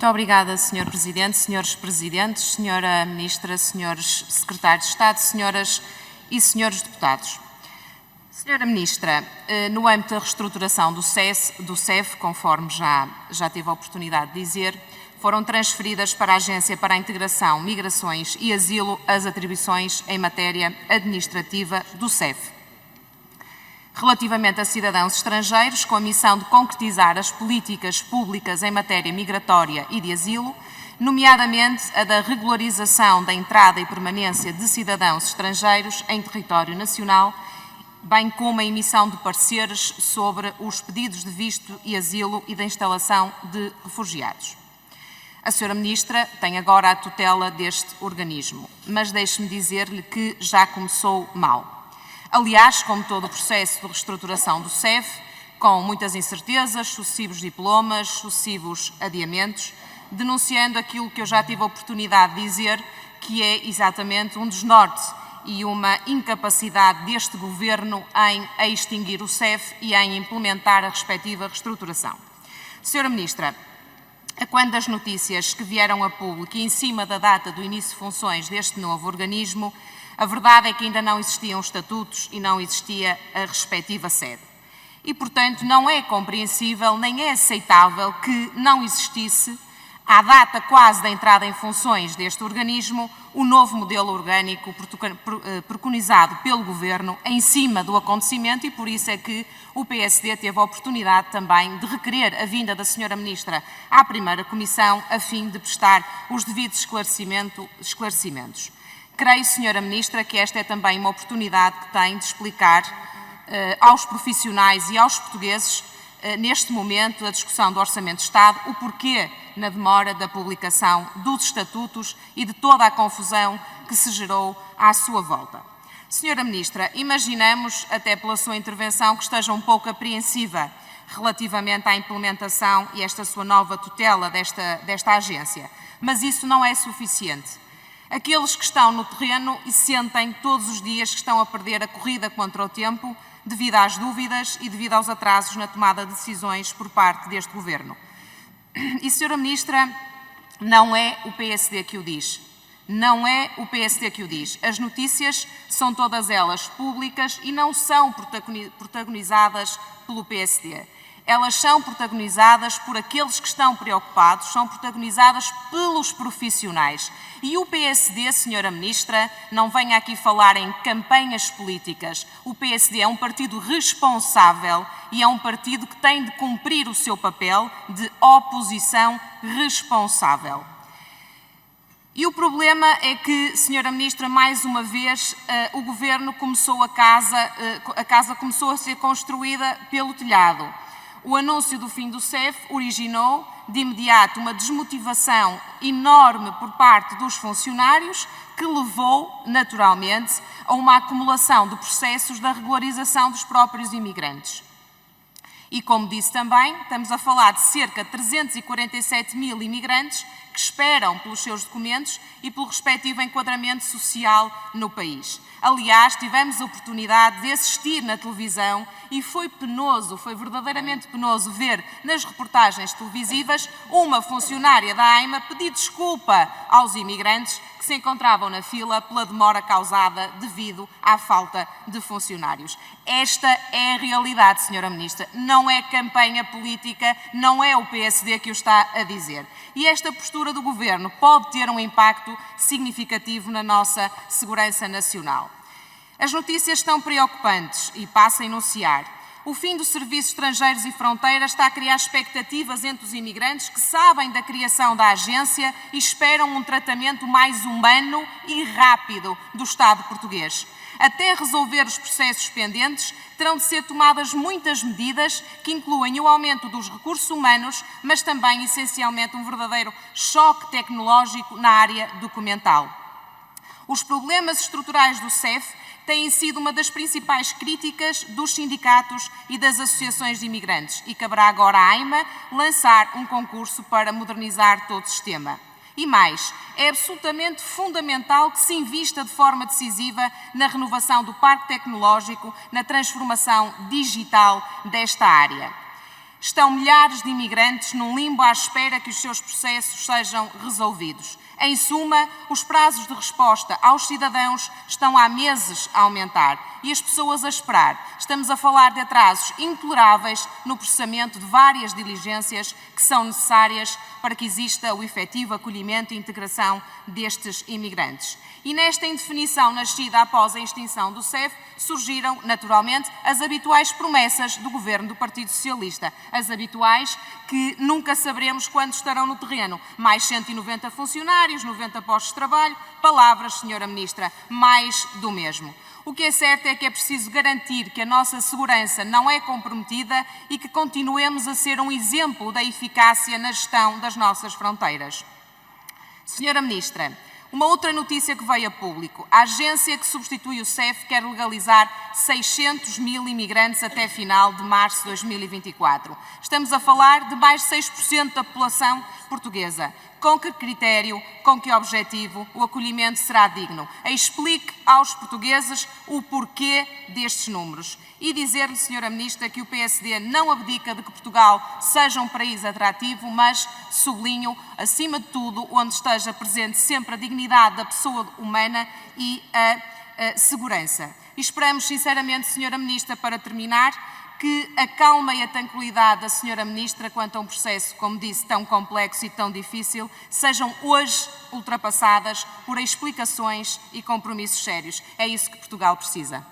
Muito obrigada, Sr. Presidente, Srs. Presidentes, Sra. Ministra, Srs. Secretários de Estado, Senhoras e Srs. Deputados. Sra. Ministra, no âmbito da reestruturação do CEF, conforme já teve a oportunidade de dizer, foram transferidas para a Agência para a Integração, Migrações e Asilo as atribuições em matéria administrativa do CEF. Relativamente a cidadãos estrangeiros, com a missão de concretizar as políticas públicas em matéria migratória e de asilo, nomeadamente a da regularização da entrada e permanência de cidadãos estrangeiros em território nacional, bem como a emissão de pareceres sobre os pedidos de visto e asilo e da instalação de refugiados. A Sra. Ministra tem agora a tutela deste organismo, mas deixe-me dizer-lhe que já começou mal. Aliás, como todo o processo de reestruturação do CEF, com muitas incertezas, sucessivos diplomas, sucessivos adiamentos, denunciando aquilo que eu já tive a oportunidade de dizer, que é exatamente um desnorte e uma incapacidade deste Governo em extinguir o CEF e em implementar a respectiva reestruturação. Sra. Ministra, a quando das notícias que vieram a público e em cima da data do início de funções deste novo organismo, a verdade é que ainda não existiam estatutos e não existia a respectiva sede. E, portanto, não é compreensível nem é aceitável que não existisse, à data quase da entrada em funções deste organismo, o novo modelo orgânico preconizado pelo Governo em cima do acontecimento, e por isso é que o PSD teve a oportunidade também de requerer a vinda da Sra. Ministra à primeira Comissão a fim de prestar os devidos esclarecimentos. Creio, Sra. Ministra, que esta é também uma oportunidade que tem de explicar aos profissionais e aos portugueses, neste momento da discussão do Orçamento de Estado, o porquê na demora da publicação dos estatutos e de toda a confusão que se gerou à sua volta. Sra. Ministra, imaginamos, até pela sua intervenção, que esteja um pouco apreensiva relativamente à implementação e esta sua nova tutela desta agência, mas isso não é suficiente. Aqueles que estão no terreno e sentem todos os dias que estão a perder a corrida contra o tempo devido às dúvidas e devido aos atrasos na tomada de decisões por parte deste Governo. E, Sra. Ministra, não é o PSD que o diz. Não é o PSD que o diz. As notícias são todas elas públicas e não são protagonizadas pelo PSD. Elas são protagonizadas por aqueles que estão preocupados, são protagonizadas pelos profissionais. E o PSD, Sra. Ministra, não venha aqui falar em campanhas políticas. O PSD é um partido responsável e é um partido que tem de cumprir o seu papel de oposição responsável. E o problema é que, Sra. Ministra, mais uma vez, o Governo começou a casa começou a ser construída pelo telhado. O anúncio do fim do CEF originou, de imediato, uma desmotivação enorme por parte dos funcionários, que levou, naturalmente, a uma acumulação de processos da regularização dos próprios imigrantes. E, como disse também, estamos a falar de cerca de 347 mil imigrantes que esperam pelos seus documentos e pelo respectivo enquadramento social no país. Aliás, tivemos a oportunidade de assistir na televisão e foi penoso, foi verdadeiramente penoso ver nas reportagens televisivas uma funcionária da AIMA pedir desculpa aos imigrantes que se encontravam na fila pela demora causada devido à falta de funcionários. Esta é a realidade, Sra. Ministra. Não é campanha política, não é o PSD que o está a dizer. E esta postura do Governo pode ter um impacto significativo na nossa segurança nacional. As notícias estão preocupantes e passo a enunciar. O fim do Serviço Estrangeiros e Fronteiras está a criar expectativas entre os imigrantes que sabem da criação da agência e esperam um tratamento mais humano e rápido do Estado português. Até resolver os processos pendentes, terão de ser tomadas muitas medidas que incluem o aumento dos recursos humanos, mas também, essencialmente, um verdadeiro choque tecnológico na área documental. Os problemas estruturais do CEF têm sido uma das principais críticas dos sindicatos e das associações de imigrantes e caberá agora à AIMA lançar um concurso para modernizar todo o sistema. E mais, é absolutamente fundamental que se invista de forma decisiva na renovação do parque tecnológico, na transformação digital desta área. Estão milhares de imigrantes num limbo à espera que os seus processos sejam resolvidos. Em suma, os prazos de resposta aos cidadãos estão há meses a aumentar e as pessoas a esperar. Estamos a falar de atrasos intoleráveis no processamento de várias diligências que são necessárias para que exista o efetivo acolhimento e integração destes imigrantes. E nesta indefinição nascida após a extinção do CEF, surgiram, naturalmente, as habituais promessas do governo do Partido Socialista. As habituais que nunca saberemos quando estarão no terreno. Mais 190 funcionários, 90 postos de trabalho, palavras, Senhora Ministra, mais do mesmo. O que é certo é que é preciso garantir que a nossa segurança não é comprometida e que continuemos a ser um exemplo da eficácia na gestão das nossas fronteiras. Senhora Ministra, uma outra notícia que veio a público. A agência que substitui o CEF quer legalizar 600 mil imigrantes até final de março de 2024. Estamos a falar de mais de 6% da população portuguesa. Com que critério, com que objetivo o acolhimento será digno? Explique aos portugueses o porquê destes números. E dizer-lhe, Senhora Ministra, que o PSD não abdica de que Portugal seja um país atrativo, mas, sublinho, acima de tudo, onde esteja presente sempre a dignidade da pessoa humana e a segurança. E esperamos, sinceramente, Senhora Ministra, para terminar, que a calma e a tranquilidade da Senhora Ministra quanto a um processo, como disse, tão complexo e tão difícil, sejam hoje ultrapassadas por explicações e compromissos sérios. É isso que Portugal precisa.